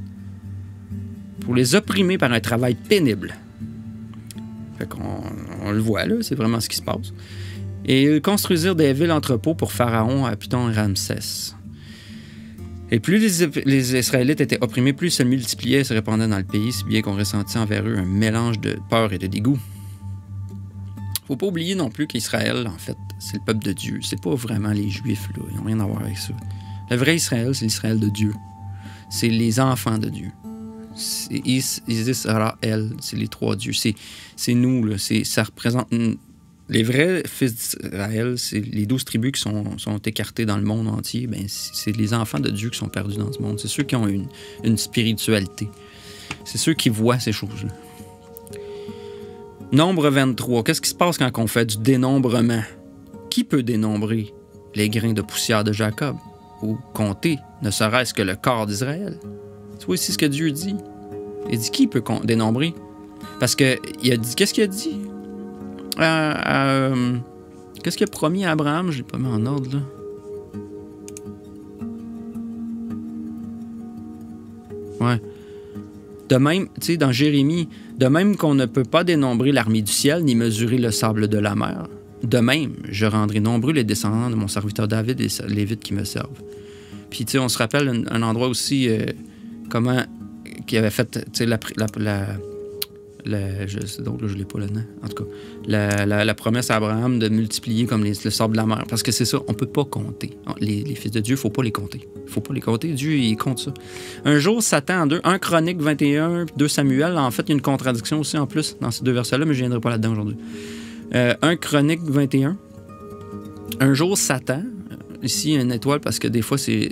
Pour les opprimer par un travail pénible. Fait qu'on le voit là, c'est vraiment ce qui se passe. Et ils construisirent des villes entrepôts pour Pharaon, Apiton et Ramsès. Et plus les Israélites étaient opprimés, plus ils se multipliaient et se répandaient dans le pays, si bien qu'on ressentit envers eux un mélange de peur et de dégoût. Faut pas oublier non plus qu'Israël, en fait, c'est le peuple de Dieu. C'est pas vraiment les Juifs, là. Ils n'ont rien à voir avec ça. Le vrai Israël, c'est l'Israël de Dieu. C'est les enfants de Dieu. C'est Israël, c'est les trois dieux. C'est nous, là. Ça représente... Les vrais fils d'Israël, c'est les 12 tribus qui sont écartées dans le monde entier. Ben, c'est les enfants de Dieu qui sont perdus dans ce monde. C'est ceux qui ont une spiritualité. C'est ceux qui voient ces choses-là. Nombre 23. Qu'est-ce qui se passe quand on fait du dénombrement? Qui peut dénombrer les grains de poussière de Jacob? Ou compter, ne serait-ce que le corps d'Israël? Tu vois ici ce que Dieu dit. Il dit qui peut dénombrer? Parce que il a dit, qu'est-ce qu'il a dit? Qu'est-ce qu'il a promis à Abraham? Je l'ai pas mis en ordre, là. Ouais. De même, tu sais, dans Jérémie, de même qu'on ne peut pas dénombrer l'armée du ciel ni mesurer le sable de la mer, de même, je rendrai nombreux les descendants de mon serviteur David et les Lévites qui me servent. Puis, tu sais, on se rappelle un endroit aussi, comment, qui avait fait, tu sais, donc là, je l'ai pas là-dedans. En tout cas, la promesse à Abraham de multiplier comme le sable de la mer. Parce que c'est ça, on peut pas compter. Les fils de Dieu, faut pas les compter. Faut pas les compter. Dieu, il compte ça. Un jour, Satan, 1 Chronique 21, 2 Samuel, en fait, il y a une contradiction aussi en plus dans ces deux versets-là, mais je viendrai pas là-dedans aujourd'hui. 1 Chronique 21. Un jour, Satan, ici, une étoile, parce que des fois, c'est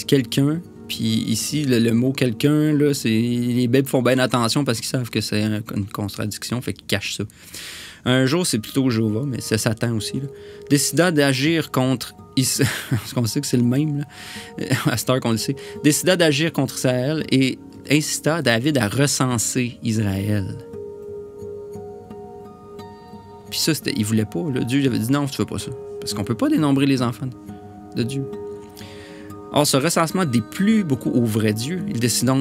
quelqu'un. Puis ici, le mot « quelqu'un », là, les Bibles font bien attention parce qu'ils savent que c'est une contradiction, fait qu'ils cachent ça. Un jour, c'est plutôt Jéhovah, mais c'est Satan aussi, là, décida d'agir contre... Parce qu'on sait que c'est le même, là, à cette heure qu'on le sait. Décida d'agir contre Israël et incita David à recenser Israël. Puis ça, il voulait pas. Là. Dieu avait dit « Non, tu fais pas ça. » Parce qu'on peut pas dénombrer les enfants de Dieu. Or, ce recensement déplut beaucoup au vrai Dieu. Il décida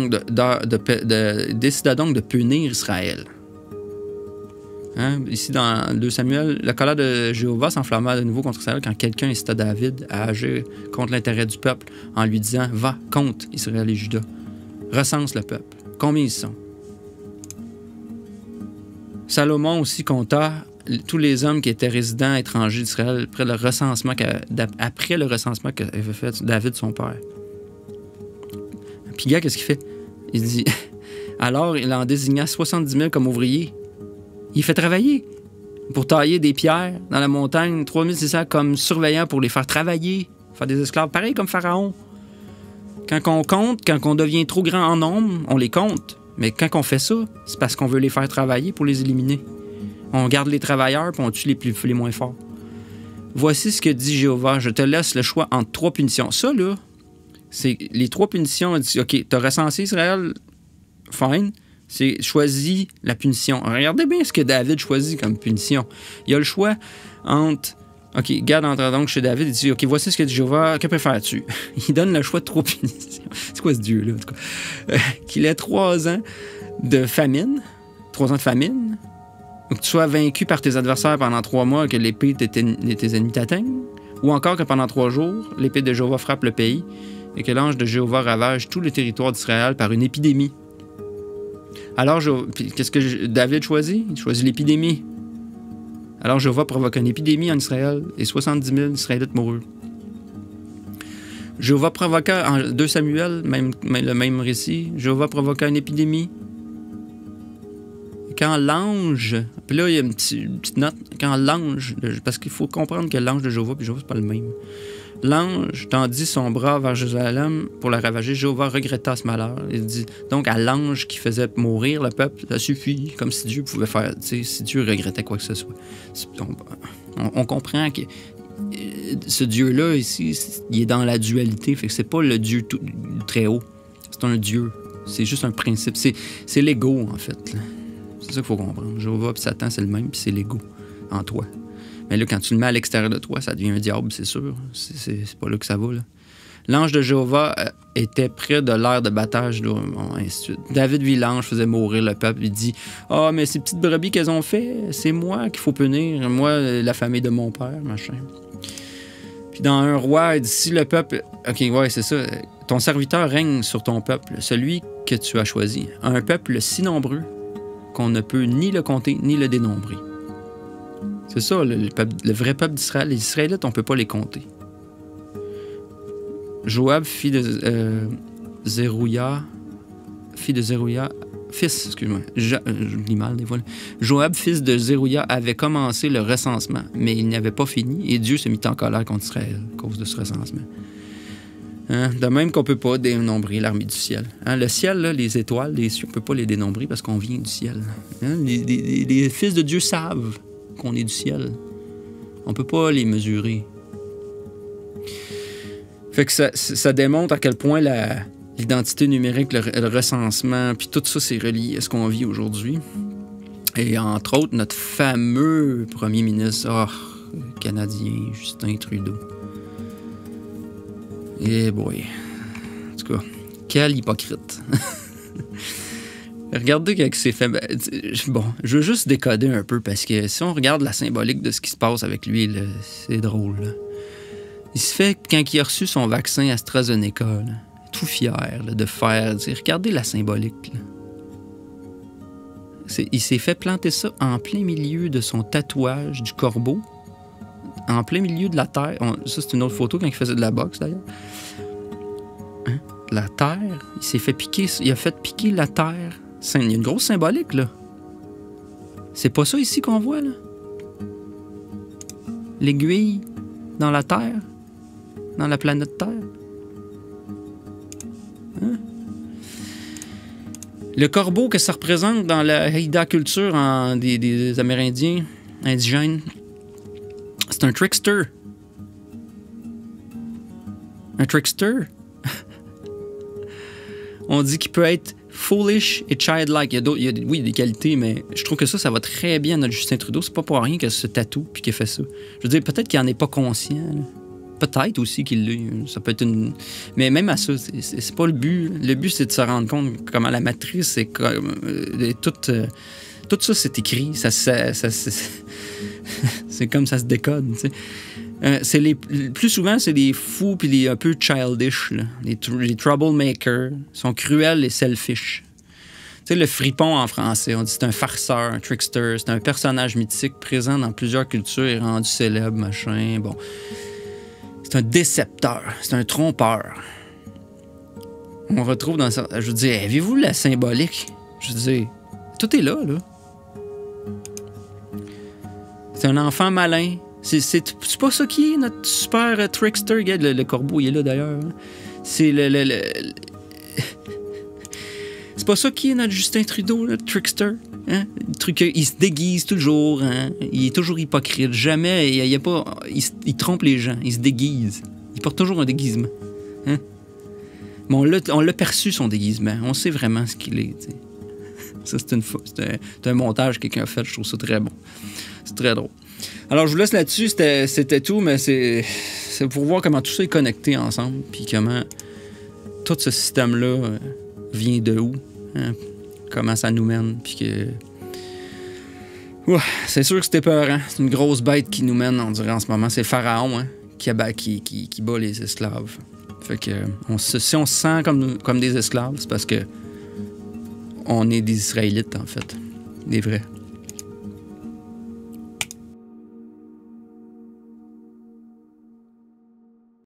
donc de punir Israël. Hein? Ici, dans 2 Samuel, la colère de Jéhovah s'enflamma de nouveau contre Israël quand quelqu'un incita David à agir contre l'intérêt du peuple en lui disant « Va, compte Israël et Juda. Recense le peuple. Combien ils sont? » Salomon aussi compta tous les hommes qui étaient résidents étrangers d'Israël après le recensement qu'avait fait David, son père. Puis, gars, qu'est-ce qu'il fait? Il dit, alors, il en désigna 70 000 comme ouvriers. Il fait travailler pour tailler des pierres dans la montagne, 3 600 comme surveillants pour les faire travailler, faire des esclaves, pareil comme Pharaon. Quand on compte, quand on devient trop grand en nombre, on les compte. Mais quand on fait ça, c'est parce qu'on veut les faire travailler pour les éliminer. On garde les travailleurs puis on tue les moins forts. Voici ce que dit Jéhovah. Je te laisse le choix entre 3 punitions. Ça, là, c'est les 3 punitions. Elle dit, OK, tu as recensé Israël, fine, C'est choisis la punition. Regardez bien ce que David choisit comme punition. Il a le choix entre... OK, Gad entre donc chez David, il dit, OK, voici ce que dit Jéhovah, que préfères-tu? Il donne le choix de 3 punitions. C'est quoi ce Dieu-là, en tout cas? Qu'il ait 3 ans de famine, 3 ans de famine, ou que tu sois vaincu par tes adversaires pendant 3 mois, que l'épée de tes ennemis t'atteigne, ou encore que pendant 3 jours, l'épée de Jéhovah frappe le pays, et que l'ange de Jéhovah ravage tout le territoire d'Israël par une épidémie. Alors, qu'est-ce que David choisit? Il choisit l'épidémie. Alors, Jéhovah provoque une épidémie en Israël et 70 000 Israélites moururent. Jéhovah provoqua, en 2 Samuel, le même récit, Jéhovah provoqua une épidémie. Quand l'ange, puis là, il y a une petite note, quand l'ange, parce qu'il faut comprendre que l'ange de Jéhovah et Jéhovah, c'est pas le même. L'ange tendit son bras vers Jérusalem pour la ravager. Jéhovah regretta ce malheur. Il dit donc à l'ange qui faisait mourir le peuple, ça suffit, comme si Dieu pouvait faire, si Dieu regrettait quoi que ce soit. On comprend que ce Dieu-là, ici, il est dans la dualité, fait que c'est pas le Dieu très haut, c'est un Dieu, c'est juste un principe, c'est l'ego, en fait. Là. C'est ça qu'il faut comprendre. Jéhovah et Satan, c'est le même, puis c'est l'ego en toi. Mais là, quand tu le mets à l'extérieur de toi, ça devient un diable, c'est sûr. C'est pas là que ça va, là. L'ange de Jéhovah était près de l'aire de battage, là, ainsi de suite. David vit l'ange, faisait mourir le peuple. Il dit « Ah, mais ces petites brebis qu'elles ont fait, c'est moi qu'il faut punir. Moi, la famille de mon père, machin. » Puis dans un roi, il dit « Si le peuple... » OK, ouais, c'est ça. « Ton serviteur règne sur ton peuple, celui que tu as choisi. Un peuple si nombreux qu'on ne peut ni le compter, ni le dénombrer. » C'est ça, le vrai peuple d'Israël. Les Israélites, on ne peut pas les compter. Joab, fils de Zerouïa, excuse-moi, je lis mal des fois. Joab, fils de Zerouïa, avait commencé le recensement, mais il n'avait pas fini, et Dieu se mit en colère contre Israël à cause de ce recensement. Hein? De même qu'on ne peut pas dénombrer l'armée du ciel. Hein? Le ciel, là, les étoiles, les cieux, on ne peut pas les dénombrer parce qu'on vient du ciel. Hein? Les fils de Dieu savent qu'on est du ciel. On peut pas les mesurer. Fait que ça démontre à quel point l'identité numérique, le recensement, puis tout ça, c'est relié à ce qu'on vit aujourd'hui. Et entre autres, notre fameux premier ministre canadien, Justin Trudeau. Eh boy. En tout cas, quel hypocrite. Regardez avec ses faits. Bon, je veux juste décoder un peu parce que si on regarde la symbolique de ce qui se passe avec lui, là, c'est drôle. Là. Il se fait, quand il a reçu son vaccin AstraZeneca, là, tout fier là, de faire. Regardez la symbolique. Là. Il s'est fait planter ça en plein milieu de son tatouage du corbeau, en plein milieu de la terre. Ça, c'est une autre photo quand il faisait de la boxe, d'ailleurs. Hein? La terre, il s'est fait piquer. Il a fait piquer la terre. Il y a une grosse symbolique, là. C'est pas ça ici qu'on voit, là. L'aiguille dans la Terre, dans la planète Terre. Hein? Le corbeau que ça représente dans la Haida culture des Amérindiens indigènes, c'est un trickster. Un trickster. On dit qu'il peut être foolish et childlike. Il y a des qualités, mais je trouve que ça va très bien à notre Justin Trudeau. C'est pas pour rien qu'il se tatoue puis qu'il fait ça. Je veux dire, peut-être qu'il n'en est pas conscient. Là. Peut-être aussi qu'il l'a. Ça peut être une... Mais même à ça, c'est pas le but. Le but, c'est de se rendre compte comment la matrice est comme... tout ça, c'est écrit. C'est comme ça se décode, tu sais. Plus souvent, c'est les fous puis les un peu childish. Là. Les troublemakers sont cruels et selfish. Tu sais, le fripon en français, on dit c'est un farceur, un trickster. C'est un personnage mythique présent dans plusieurs cultures et rendu célèbre, machin. Bon. C'est un décepteur, c'est un trompeur. On retrouve dans ça. Je veux dire, avez-vous la symbolique? Je veux dire, tout est là, là. C'est un enfant malin. C'est pas ça qui est notre super trickster. Regarde, le corbeau, il est là d'ailleurs. C'est c'est pas ça qui est notre Justin Trudeau, le trickster. Hein? Le truc, il se déguise toujours. Hein? Il est toujours hypocrite. Jamais, il trompe les gens. Il se déguise. Il porte toujours un déguisement. Hein? Mais on l'a perçu, son déguisement. On sait vraiment ce qu'il est. T'sais. Ça, c'est un montage que quelqu'un a fait. Je trouve ça très bon. C'est très drôle. Alors, je vous laisse là-dessus. C'était tout, mais c'est pour voir comment tout ça est connecté ensemble, puis comment tout ce système-là vient de où, hein? Comment ça nous mène, puis que... Ouah, c'est sûr que c'était peurant. C'est une grosse bête qui nous mène, on dirait, en ce moment. C'est le Pharaon, hein, qui bat les esclaves. Fait que si on se sent comme des esclaves, c'est parce que on est des Israélites, en fait. Des vrais.